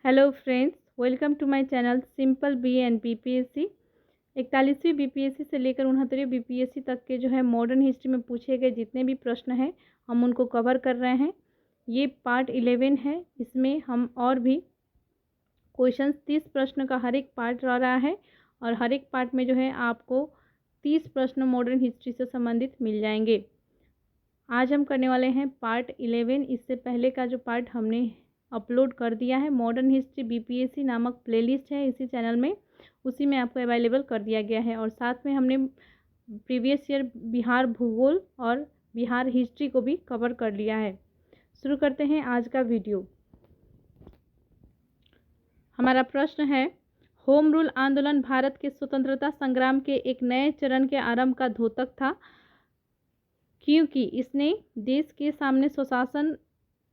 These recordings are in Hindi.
Hello friends, welcome to my channel simple B and BPSC. 41वीं बीपीएससी से लेकर 69वीं बीपीएससी तक के जो है मॉडर्न हिस्ट्री में पूछे गए जितने भी प्रश्न हैं हम उनको कवर कर रहे हैं। ये पार्ट 11 है। इसमें हम और भी क्वेश्चंस 30 प्रश्न का हर एक पार्ट रहा है और हर एक पार्ट में जो है आपको 30 प्रश्न मॉडर्न हिस्ट्री से संबंधित मिल जाएंगे। आज हम करने वाले हैं पार्ट 11। इससे पहले का जो पार्ट हमने अपलोड कर दिया है, मॉडर्न हिस्ट्री बीपीएससी नामक प्लेलिस्ट है इसी चैनल में, उसी में आपको अवेलेबल कर दिया गया है। और साथ में हमने प्रीवियस ईयर बिहार भूगोल और बिहार हिस्ट्री को भी कवर कर लिया है। शुरू करते हैं आज का वीडियो। हमारा प्रश्न है, होम रूल आंदोलन भारत के स्वतंत्रता संग्राम के एक नए चरण के आरंभ का द्योतक था, क्योंकि इसने देश के सामने स्वशासन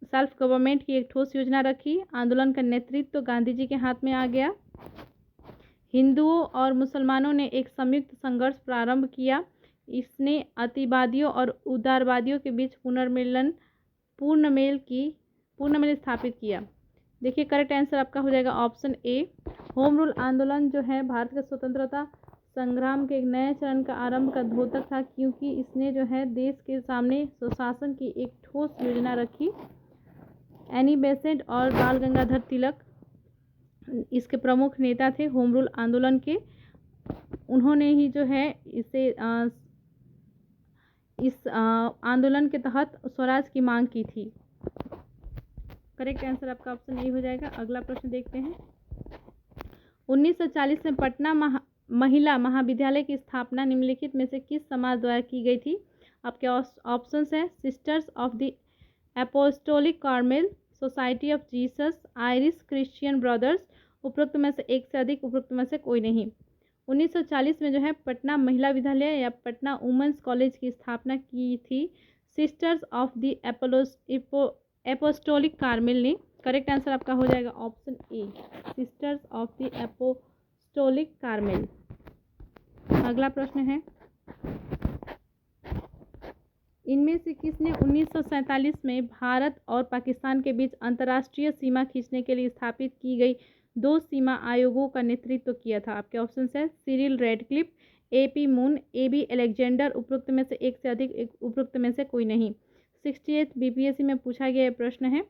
सेल्फ गवर्नमेंट की एक ठोस योजना रखी। आंदोलन का नेतृत्व तो गांधी जी के हाथ में आ गया। हिंदुओं और मुसलमानों ने एक संयुक्त संघर्ष प्रारंभ किया। इसने अतिवादियों और उदारवादियों के बीच पूर्ण मेल स्थापित किया। देखिए, करेक्ट आंसर आपका हो जाएगा ऑप्शन ए। होम रूल आंदोलन जो है भारत के स्वतंत्रता संग्राम के एक नए चरण का आरंभ का द्योतक था, क्योंकि इसने जो है देश के सामने स्वशासन की एक ठोस योजना रखी। एनी बेसेंट और बाल गंगाधर तिलक इसके प्रमुख नेता थे होम रूल आंदोलन के। उन्होंने ही जो है इस आंदोलन के तहत स्वराज की मांग की थी। करेक्ट आंसर आपका ऑप्शन ए हो जाएगा। अगला प्रश्न देखते हैं। 1940 में पटना महिला महाविद्यालय की स्थापना निम्नलिखित में से किस समाज द्वारा की गई थी? आपके ऑप्शंस हैं sisters of the apostolic Carmel, society of Jesus, Irish Christian brothers. उपरोक्त में से एक से अधिक, उपरोक्त में से कोई नहीं। 1940 में जो है पटना महिला विद्यालय या पटना वुमेंस कॉलेज की स्थापना की थी sisters of the apostolic Carmel ने। करेक्ट आंसर आपका हो जाएगा option A, sisters of the apostolic Carmel. अगला प्रश्न है, इनमें से किसने 1947 में भारत और पाकिस्तान के बीच अंतर्राष्ट्रीय सीमा खींचने के लिए स्थापित की गई 2 सीमा आयोगों का नेतृत्व किया था? आपके ऑप्शन है Cyril Radcliffe, AP Moon, AB Alexander. उपरोक्त में से एक से अधिक, उपरोक्त में से कोई नहीं। 68 बीपीएससी में पूछा गया प्रश्न है,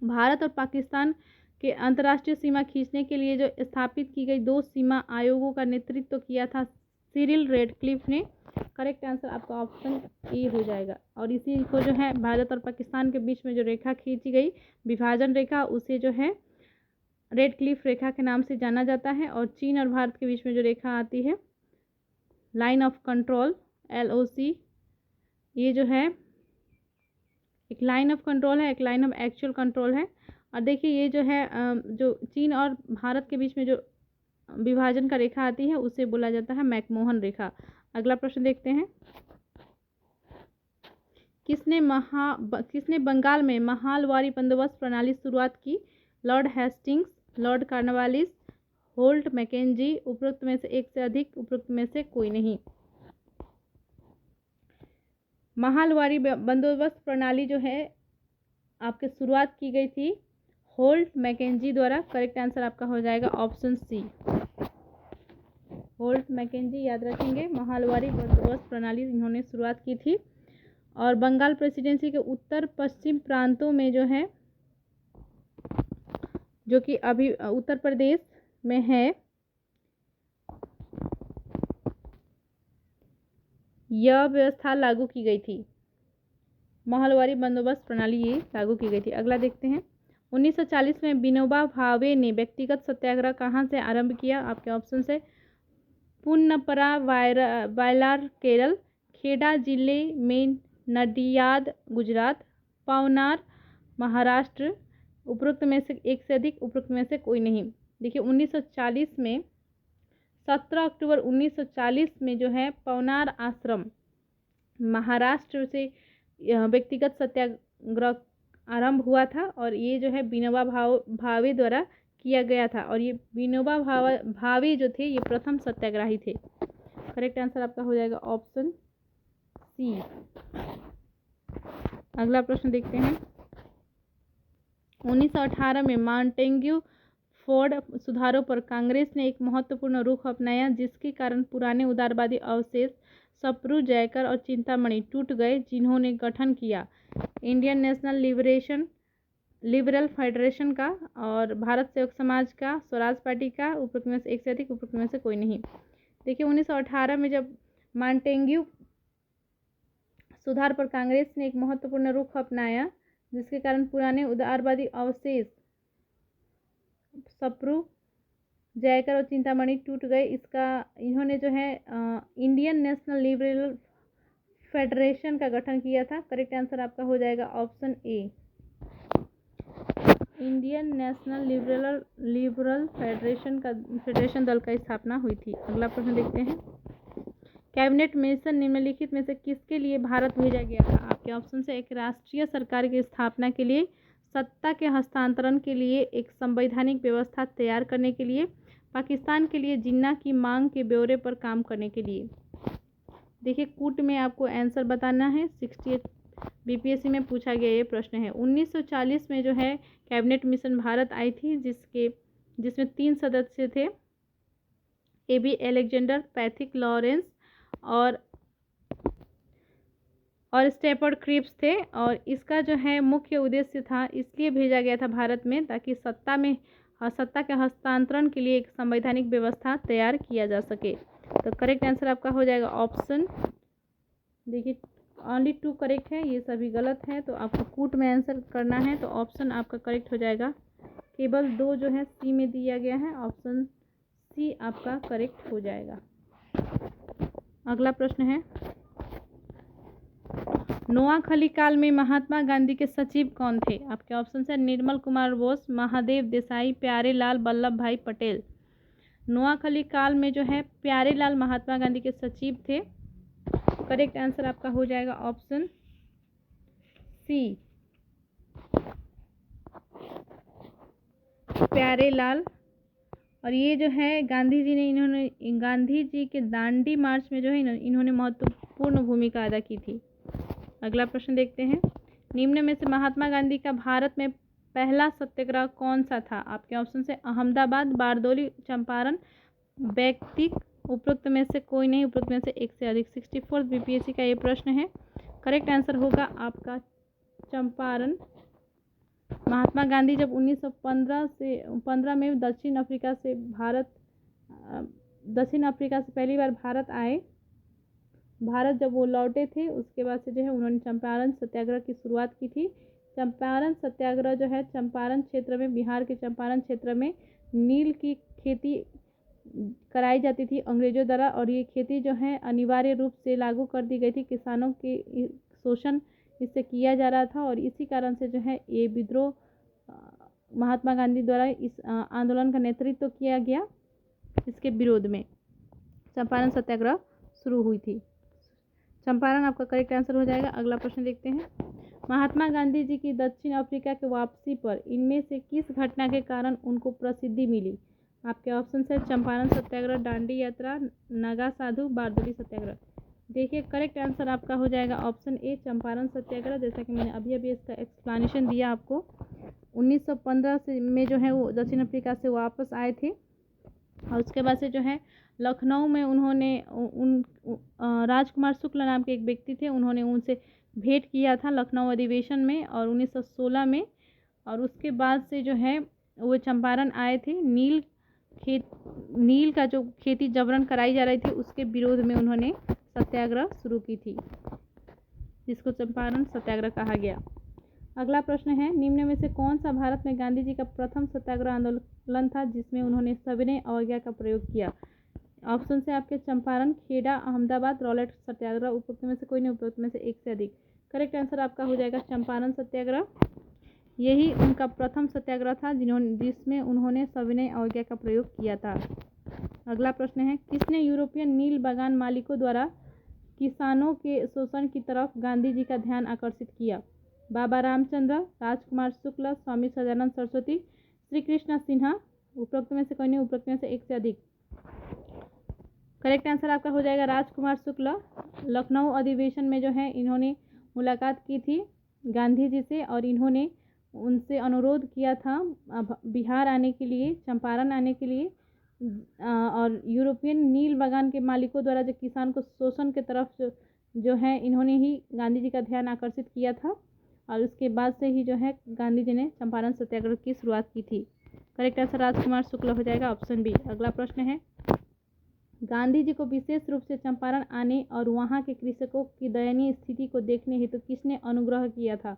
भारत और पाकिस्तान के अंतर्राष्ट्रीय सीमा खींचने के लिए जो स्थापित की गई 2 सीमा आयोगों का नेतृत्व किया था सिरिल रेडक्लिफ ने। करेक्ट आंसर आपका ऑप्शन ए हो जाएगा। और इसी को जो है भारत और पाकिस्तान के बीच में जो रेखा खींची गई विभाजन रेखा, उसे जो है रेडक्लिफ रेखा के नाम से जाना जाता है। और चीन और भारत के बीच में जो रेखा आती है लाइन ऑफ कंट्रोल LOC, ये जो है एक लाइन ऑफ कंट्रोल है, एक लाइन ऑफ एक्चुअल कंट्रोल है। और देखिए ये जो है जो चीन और भारत के बीच में जो विभाजन का रेखा आती है उसे बोला जाता है मैकमोहन रेखा। अगला प्रश्न देखते हैं, किसने बंगाल में महालवारी बंदोबस्त प्रणाली शुरुआत की? Lord Hastings, Lord Cornwallis, Holt Mackenzie. उपरोक्त में से एक से अधिक, उपरोक्त में से कोई नहीं। महालवारी बंदोबस्त प्रणाली जो है आपके शुरुआत की गई थी होल्ट मैकेंजी द्वारा। करेक्ट आंसर आपका हो जाएगा ऑप्शन सी, होल्ट मैकेंजी। याद रखेंगे, महालवारी बंदोबस्त प्रणाली इन्होंने शुरुआत की थी। और बंगाल प्रेसिडेंसी के उत्तर पश्चिम प्रांतों में जो है, जो कि अभी उत्तर प्रदेश में है, यह व्यवस्था लागू की गई थी। महालवारी बंदोबस्त प्रणाली ये लागू की गई थी। अगला देखते हैं, 1940 में विनोबा भावे ने व्यक्तिगत सत्याग्रह कहाँ से आरंभ किया? आपके ऑप्शन है पुन्नपरा वायलार केरल, खेड़ा जिले में नडियाद गुजरात, पावनार महाराष्ट्र। उपरोक्त में से एक से अधिक, उपरोक्त में से कोई नहीं। देखिए 1940 में 17 अक्टूबर 1940 में जो है पवनार आश्रम महाराष्ट्र से व्यक्तिगत सत्याग्रह आरंभ हुआ था और ये जो है विनोबा भावे द्वारा किया गया था। और ये विनोबा भावे जो थे ये प्रथम सत्याग्रही थे। करेक्ट आंसर आपका हो जाएगा ऑप्शन सी। अगला प्रश्न देखते हैं, 1918 में मॉन्टेग्यू फोर्ड सुधारों पर कांग्रेस ने एक महत्वपूर्ण रुख अपनाया, जिसके कारण पुराने उदारवादी अवशेष सप्रू, जयकर और चिंतामणि टूट गए, जिन्होंने गठन किया इंडियन नेशनल लिबरल फेडरेशन का और भारत सेवक समाज का, स्वराज पार्टी का। उपरोक्त में से एक से अधिक, उपरोक्त में से कोई नहीं। देखिए 1918 में जब मॉन्टेग्यू सुधार पर कांग्रेस ने एक महत्वपूर्ण रुख अपनाया, जिसके कारण पुराने उदारवादी अवशेष सप्रू, जयकर और चिंतामणि टूट गए। इन्होंने जो है इंडियन नेशनल लिबरल फेडरेशन का गठन किया था। करेक्ट आंसर आपका हो जाएगा option A, Indian national liberal federation दल का स्थापना हुई थी। अगला प्रश्न देखते हैं। कैबिनेट मिशन निम्नलिखित में से किसके लिए भारत भेजा गया था? आपके ऑप्शन से एक राष्ट्रीय सरकार की स्थापना के लिए, सत्ता के हस्तांतरण के लिए, एक संवैधानिक व्यवस्था तैयार करने के लिए, पाकिस्तान के लिए जिन्ना की मांग के ब्यौरे पर काम करने के लिए। देखिए कूट में आपको आंसर बताना है। 68 बीपीएससी में पूछा गया ये प्रश्न है। 1940 में जो है कैबिनेट मिशन भारत आई थी, जिसमें 3 सदस्य थे, AB अलेक्जेंडर, पैथिक लॉरेंस और स्टेफर्ड क्रिप्स थे। और इसका जो है मुख्य उद्देश्य था, इसलिए भेजा गया था भारत में, ताकि सत्ता के हस्तांतरण के लिए एक संवैधानिक व्यवस्था तैयार किया जा सके। तो करेक्ट आंसर आपका हो जाएगा ऑप्शन, देखिए ओनली 2 करेक्ट है, ये सभी गलत है। तो आपको कूट में आंसर करना है, तो ऑप्शन आपका करेक्ट हो जाएगा। केवल 2 जो है सी में दिया गया है, ऑप्शन सी आपका करेक्ट हो जाएगा। अगला प्रश्न है, नोआखली काल में महात्मा गांधी के सचिव कौन थे? आपके ऑप्शन है निर्मल कुमार बोस, महादेव देसाई, प्यारेलाल वल्लभ भाई पटेल। नोआखली काल में जो है प्यारेलाल महात्मा गांधी के सचिव थे। करेक्ट आंसर आपका हो जाएगा ऑप्शन सी, प्यारेलाल। और ये जो है गांधी जी के दांडी मार्च में जो है इन्होंने महत्वपूर्ण भूमिका अदा की थी। अगला प्रश्न देखते हैं। निम्न में से महात्मा गांधी का भारत में पहला सत्याग्रह कौन सा था? आपके ऑप्शन से अहमदाबाद, बारदौली, चंपारण, बैक्टिक। उपरोक्त में से कोई नहीं, उपरोक्त में से एक से अधिक। 64 बीपीएससी का ये प्रश्न है। करेक्ट आंसर होगा आपका चंपारण। महात्मा गांधी जब 1915 में दक्षिण अफ्रीका से पहली बार भारत आए, भारत जब वो लौटे थे, उसके बाद से जो है उन्होंने चंपारण सत्याग्रह की शुरुआत की थी। चंपारण सत्याग्रह जो है चंपारण क्षेत्र में, बिहार के चंपारण क्षेत्र में नील की खेती कराई जाती थी अंग्रेजों द्वारा, और ये खेती जो है अनिवार्य रूप से लागू कर दी गई थी। किसानों के शोषण इससे किया जा रहा था, और इसी कारण से जो है ये विद्रोह महात्मा गांधी द्वारा इस आंदोलन का नेतृत्व किया गया। इसके विरोध में चंपारण सत्याग्रह शुरू हुई थी। चंपारण आपका करेक्ट आंसर हो जाएगा। अगला प्रश्न देखते हैं। महात्मा गांधी जी की दक्षिण अफ्रीका के वापसी पर इनमें से किस घटना के कारण उनको प्रसिद्धि मिली? आपके ऑप्शन है चंपारण सत्याग्रह, दांडी यात्रा, नागा साधु, बारदौली सत्याग्रह। देखिए करेक्ट आंसर आपका हो जाएगा ऑप्शन ए, चंपारण सत्याग्रह। जैसा कि मैंने अभी इसका एक्सप्लेनेशन दिया आपको। 1915 में जो है वो दक्षिण अफ्रीका से वापस आए थे, और उसके बाद से जो है लखनऊ में उन्होंने राजकुमार शुक्ल नाम के एक व्यक्ति थे, उन्होंने उनसे भेंट किया था लखनऊ अधिवेशन में, और 1916 में। और उसके बाद से जो है वो चंपारण आए थे। नील का जो खेती जबरन कराई जा रही थी, उसके विरोध में उन्होंने सत्याग्रह शुरू की थी, जिसको चंपारण सत्याग्रह कहा गया। अगला प्रश्न है, निम्न में से कौन सा भारत में गांधी जी का प्रथम सत्याग्रह आंदोलन था जिसमें उन्होंने सविनय अवज्ञा का प्रयोग किया? ऑप्शन से आपके चंपारण, खेड़ा, अहमदाबाद, रॉलेट सत्याग्रह। उपरोक्त में से कोई नहीं, उपरोक्त में से एक से अधिक। करेक्ट आंसर आपका हो जाएगा चंपारण सत्याग्रह। यही उनका प्रथम सत्याग्रह था जिसमें उन्होंने सविनय अवज्ञा का प्रयोग किया था। अगला प्रश्न है, किसने यूरोपियन नील बागान मालिकों द्वारा किसानों के शोषण की तरफ गांधी जी का ध्यान आकर्षित किया? बाबा रामचंद्र, राजकुमार शुक्ल, स्वामी सदानंद सरस्वती, श्री कृष्ण सिन्हा। उपरोक्त में से कोई नहीं, उपरोक्त में से एक से अधिक। करेक्ट आंसर आपका हो जाएगा राजकुमार शुक्ल। लखनऊ अधिवेशन में जो है इन्होंने मुलाकात की थी गांधी जी से, और इन्होंने उनसे अनुरोध किया था बिहार आने के लिए, चंपारण आने के लिए। और यूरोपियन नील बागान के मालिकों द्वारा जो किसान को शोषण के तरफ जो है इन्होंने ही गांधी जी का ध्यान आकर्षित किया था, और उसके बाद से ही जो है गांधी जी ने चंपारण सत्याग्रह की शुरुआत की थी। करेक्ट आंसर राजकुमार शुक्ल हो जाएगा, ऑप्शन बी। अगला प्रश्न है, गांधी जी को विशेष रूप से चंपारण आने और वहां के कृषकों की दयनीय स्थिति को देखने हेतु तो किसने अनुग्रह किया था?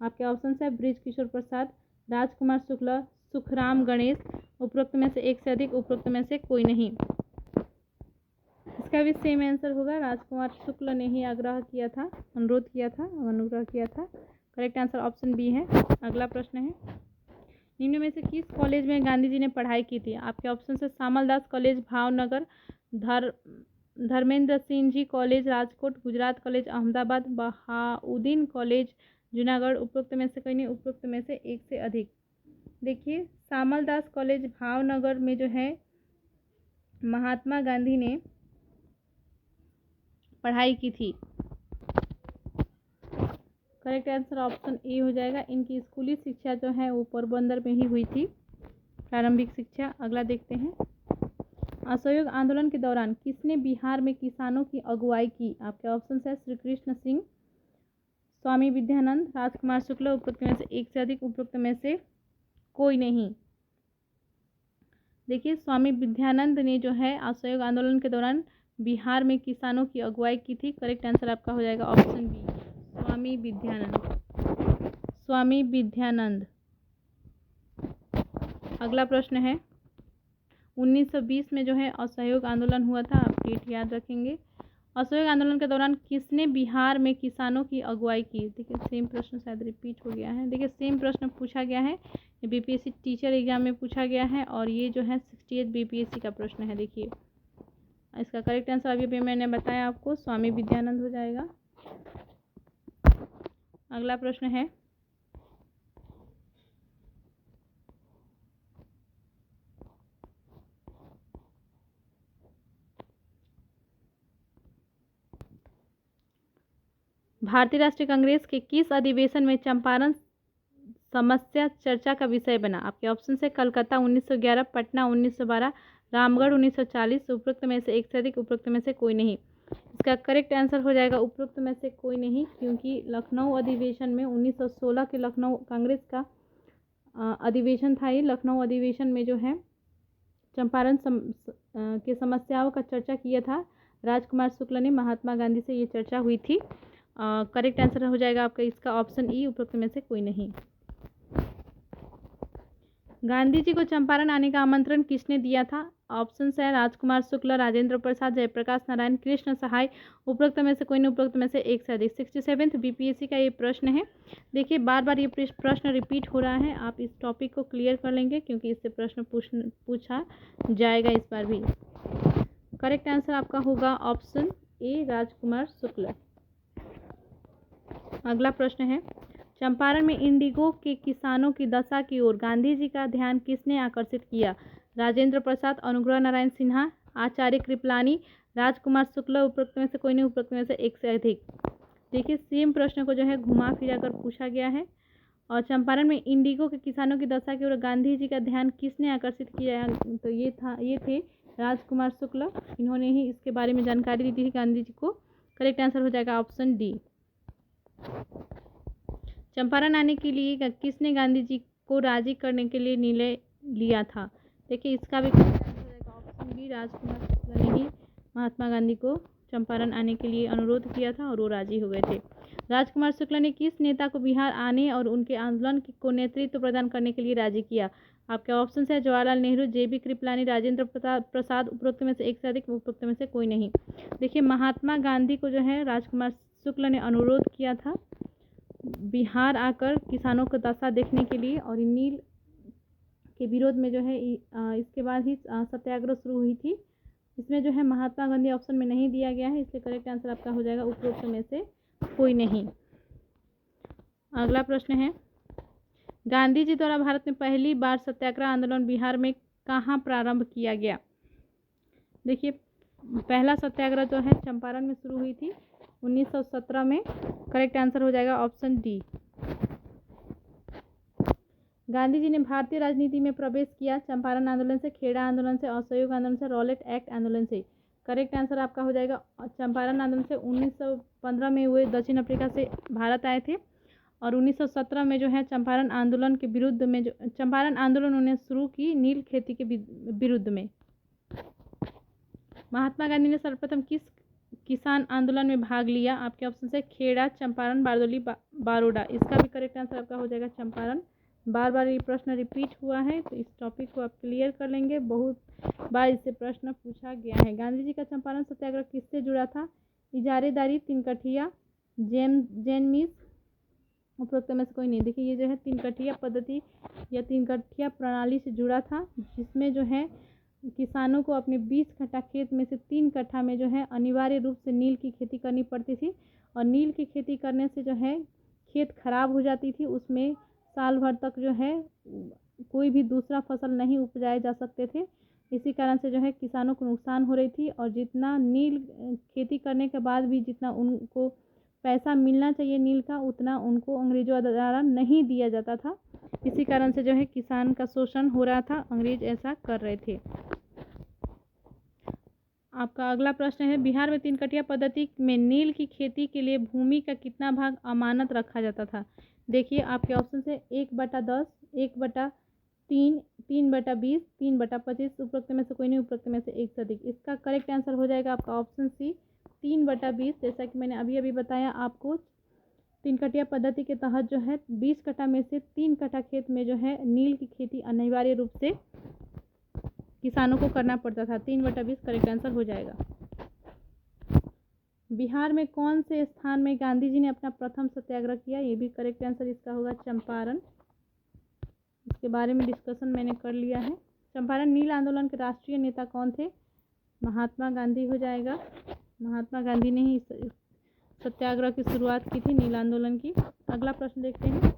आपके ऑप्शन है बृज किशोर प्रसाद, राजकुमार शुक्ल, सुखराम गणेश, उपरोक्त में से एक से अधिक, उपरोक्त में से कोई नहीं। इसका भी सेम आंसर होगा, राजकुमार शुक्ल ने ही आग्रह किया था, अनुरोध किया था, अनुग्रह किया था। करेक्ट आंसर ऑप्शन बी है। अगला प्रश्न है, निम्न में से किस कॉलेज में गांधी जी ने पढ़ाई की थी? आपके ऑप्शन है Samaldas college Bhavnagar, Dharmendra Singh ji college Rajkot, Gujarat college Ahmedabad, Bahauddin college Junagadh, उपरोक्त में से कोई नहीं, उपरोक्त में से एक से अधिक। देखिए, सामलदास कॉलेज भावनगर में जो है महात्मा गांधी ने पढ़ाई की थी। करेक्ट आंसर ऑप्शन ए हो जाएगा। इनकी स्कूली शिक्षा जो है वो पोरबंदर में ही हुई थी, प्रारंभिक शिक्षा। अगला देखते हैं, असहयोग आंदोलन के दौरान किसने बिहार में किसानों की अगुवाई की? आपके ऑप्शन है श्री कृष्ण सिंह, स्वामी विद्यानंद, राजकुमार शुक्ल, उपरोक्त में से एक से अधिक, उपरोक्त में से कोई नहीं। देखिए, स्वामी विद्यानंद ने जो है असहयोग आंदोलन के दौरान बिहार में किसानों की अगुवाई की थी। करेक्ट आंसर आपका हो जाएगा ऑप्शन बी, स्वामी विद्यानंद, स्वामी विद्यानंद। अगला प्रश्न है, 1920 में जो है असहयोग आंदोलन हुआ था, आप डेट याद रखेंगे। असहयोग आंदोलन के दौरान किसने बिहार में किसानों की अगुवाई की? देखिए, सेम प्रश्न शायद रिपीट हो गया है। देखिए, सेम प्रश्न पूछा गया है, बीपीएससी टीचर एग्जाम में पूछा गया है, और ये जो है 68 बीपीएससी का प्रश्न है। देखिए, इसका करेक्ट आंसर अभी मैंने बताया आपको, स्वामी विद्यानंद हो जाएगा। अगला प्रश्न है, भारतीय राष्ट्रीय कांग्रेस के किस अधिवेशन में चंपारण समस्या चर्चा का विषय बना? आपके ऑप्शन है कलकत्ता 1911, पटना 1912, रामगढ़ 1940, उपरोक्त में से एक से अधिक, उपरोक्त में से कोई नहीं। इसका करेक्ट आंसर हो जाएगा उपरोक्त में से कोई नहीं, क्योंकि लखनऊ अधिवेशन में 1916 के लखनऊ कांग्रेस का अधिवेशन था। ये लखनऊ अधिवेशन में जो है चंपारण के समस्याओं का चर्चा किया था राजकुमार शुक्ल ने, महात्मा गांधी से ये चर्चा हुई थी। करेक्ट आंसर हो जाएगा आपका इसका ऑप्शन ई, उपरोक्त में से कोई नहीं। गांधी जी को चंपारण आने का आमंत्रण किसने दिया था? ऑप्शन है राजकुमार शुक्ल, राजेंद्र प्रसाद, जयप्रकाश नारायण, कृष्ण सहाय, उपरोक्त में से कोई नहीं, उपरोक्त में से एक से अधिक। 67th बीपीएससी का ये प्रश्न है। देखिए, बार बार ये प्रश्न रिपीट हो रहा है, आप इस टॉपिक को क्लियर कर लेंगे क्योंकि इससे प्रश्न पूछा जाएगा इस बार भी। करेक्ट आंसर आपका होगा ऑप्शन ए, राजकुमार शुक्ल। अगला प्रश्न है, चंपारण में इंडिगो के किसानों की दशा की ओर गांधी जी का ध्यान किसने आकर्षित किया? राजेंद्र प्रसाद, अनुग्रह नारायण सिन्हा, आचार्य कृपलानी, राजकुमार शुक्ल, उपरोक्त में से कोई नहीं, उपरोक्त में से एक से अधिक। देखिए, सेम प्रश्न को जो है घुमा फिरा कर पूछा गया है। और चंपारण में इंडिगो के किसानों की दशा की ओर गांधी जी का ध्यान किसने आकर्षित किया? तो ये थे राजकुमार शुक्ल, इन्होंने ही इसके बारे में जानकारी दी थी गांधी जी को। करेक्ट आंसर हो जाएगा ऑप्शन डी। चंपारण आने के लिए किसने गांधी जी को राजी करने के लिए निर्णय लिया था? देखिए, इसका भी करेक्ट आंसर हो जाएगा ऑप्शन बी, राजकुमार शुक्ल ने ही महात्मा गांधी को चंपारण आने के लिए अनुरोध किया था और वो राजी हो गए थे। राजकुमार शुक्ल ने किस नेता को बिहार आने और उनके आंदोलन को नेतृत्व प्रदान करने के लिए राजी किया? आपके ऑप्शन है जवाहरलाल नेहरू, जेबी कृपलानी, राजेंद्र प्रसाद, उपरोक्त में से एक से अधिक, उपरोक्त में से कोई नहीं। देखिए, महात्मा गांधी को जो है राजकुमार शुक्ल ने अनुरोध किया था बिहार आकर किसानों को दशा देखने के लिए, और नील के विरोध में जो है इसके बाद ही सत्याग्रह शुरू हुई थी। इसमें जो है महात्मा गांधी ऑप्शन में नहीं दिया गया है, इसलिए करेक्ट आंसर आपका हो जाएगा उपरोक्त में से कोई नहीं। अगला प्रश्न है, गांधी जी द्वारा भारत में पहली बार सत्याग्रह आंदोलन बिहार में कहाँ प्रारंभ किया गया? देखिए, पहला सत्याग्रह जो है चंपारण में शुरू हुई थी 1917 में। करेक्ट आंसर हो जाएगा ऑप्शन डी। गांधी जी ने भारतीय राजनीति में प्रवेश किया चंपारण आंदोलन से, खेड़ा आंदोलन से, असहयोग आंदोलन से, रॉलेट एक्ट आंदोलन से। करेक्ट आंसर आपका हो जाएगा चंपारण आंदोलन से। 1915 में हुए, दक्षिण अफ्रीका से भारत आए थे और 1917 में जो है चंपारण आंदोलन के विरुद्ध में, जो चंपारण आंदोलन उन्होंने शुरू की नील खेती के विरुद्ध में। महात्मा गांधी ने सर्वप्रथम किस किसान आंदोलन में भाग लिया? आपके ऑप्शन से खेड़ा, चंपारण, बारदोली, बारोडा। इसका भी करेक्ट आंसर आपका हो जाएगा चंपारण। बार बार ये प्रश्न रिपीट हुआ है तो इस टॉपिक को आप क्लियर कर लेंगे, बहुत बार इससे प्रश्न पूछा गया है। गांधी जी का चंपारण सत्याग्रह किससे जुड़ा था? इजारेदारी, तिनकठिया, जैन उपरोक्त में से कोई नहीं। देखिए ये जो है तिनकठिया पद्धति या तिनकठिया प्रणाली से जुड़ा था, जिसमें जो है किसानों को अपने 20 कट्ठा खेत में से 3 कट्ठा में जो है अनिवार्य रूप से नील की खेती करनी पड़ती थी और नील की खेती करने से जो है खेत खराब हो जाती थी, उसमें साल भर तक जो है कोई भी दूसरा फसल नहीं उपजाए जा सकते थे। इसी कारण से जो है किसानों को नुकसान हो रही थी और जितना नील खेती करने के बाद भी जितना उनको पैसा मिलना चाहिए नील का, उतना उनको अंग्रेजों द्वारा नहीं दिया जाता था। इसी कारण से जो है किसान का शोषण हो रहा था, अंग्रेज ऐसा कर रहे थे। आपका अगला प्रश्न है, बिहार में तीन-कटिया पद्धति में नील की खेती के लिए भूमि का कितना भाग अमानत रखा जाता था? देखिए आपके ऑप्शन है 1/10, 1/3, 3/20, 3/25। उपरोक्त में से कोई नहीं, उपरोक्त में से एक से अधिक। इसका करेक्ट आंसर हो जाएगा आपका ऑप्शन सी 3/20। जैसा कि मैंने अभी बताया आपको, तीन कटिया पद्धति के तहत जो है 20 कट्ठा में से 3 कट्ठा खेत में जो है नील की खेती अनिवार्य रूप से किसानों को करना पड़ता था। 3/20 करेक्ट आंसर हो जाएगा। बिहार में कौन से स्थान में गांधी जी ने अपना प्रथम सत्याग्रह किया? ये भी करेक्ट आंसर इसका होगा चंपारण। इसके बारे में डिस्कशन मैंने कर लिया है। चंपारण नील आंदोलन के राष्ट्रीय नेता कौन थे? महात्मा गांधी हो जाएगा। महात्मा गांधी ने ही सत्याग्रह की शुरुआत की थी नील आंदोलन की। अगला प्रश्न देखते हैं,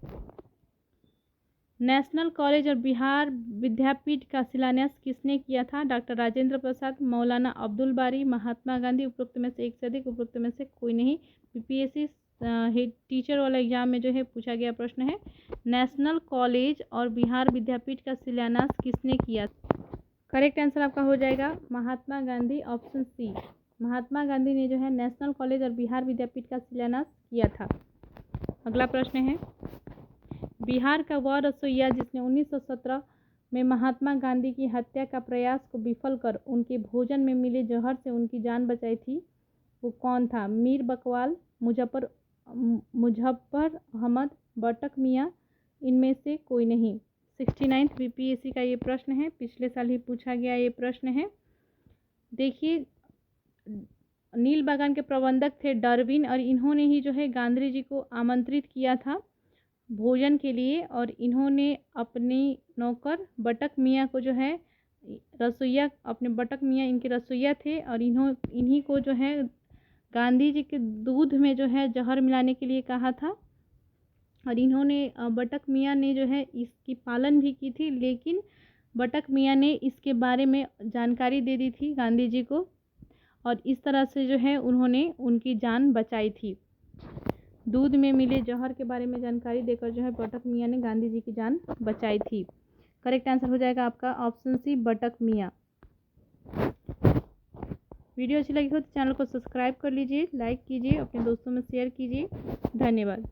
नेशनल कॉलेज और बिहार विद्यापीठ का शिलान्यास किसने किया था? डॉक्टर राजेंद्र प्रसाद, मौलाना अब्दुल बारी, महात्मा गांधी। उपरोक्त में से एक से अधिक, उपरोक्त में से कोई नहीं। बीपीएससी टीचर वाला एग्जाम में जो है पूछा गया प्रश्न है, नेशनल कॉलेज और बिहार विद्यापीठ का शिलान्यास किसने किया? करेक्ट आंसर आपका हो जाएगा महात्मा गांधी, ऑप्शन सी। महात्मा गांधी ने जो है नेशनल कॉलेज और बिहार विद्यापीठ का शिलान्यास किया था। अगला प्रश्न है, बिहार का वह रसोइया जिसने 1917 में महात्मा गांधी की हत्या का प्रयास को विफल कर उनके भोजन में मिले जहर से उनकी जान बचाई थी, वो कौन था? मीर बकवाल, मुजफ्फर अहमद, बटक मियाँ। इनमें से कोई नहीं। 69th बीपीएससी का ये प्रश्न है, पिछले साल ही पूछा गया ये प्रश्न है। देखिए नील बागान के प्रबंधक थे डार्विन और इन्होंने ही जो है गांधी जी को आमंत्रित किया था भोजन के लिए और इन्होंने अपनी नौकर बटक मियाँ को जो है रसोइया, अपने बटक मियाँ इनके रसोइया थे और इन्हीं को जो है गांधी जी के दूध में जो है जहर मिलाने के लिए कहा था और इन्होंने बटक मियाँ ने जो है इसकी पालन भी की थी, लेकिन बटक मियाँ ने इसके बारे में जानकारी दे दी थी गांधी जी को और इस तरह से जो है उन्होंने उनकी जान बचाई थी। दूध में मिले जहर के बारे में जानकारी देकर जो है बटक मियाँ ने गांधी जी की जान बचाई थी। करेक्ट आंसर हो जाएगा आपका ऑप्शन सी, बटक मियाँ। वीडियो अच्छी लगी हो तो चैनल को सब्सक्राइब कर लीजिए, लाइक कीजिए, अपने दोस्तों में शेयर कीजिए। धन्यवाद।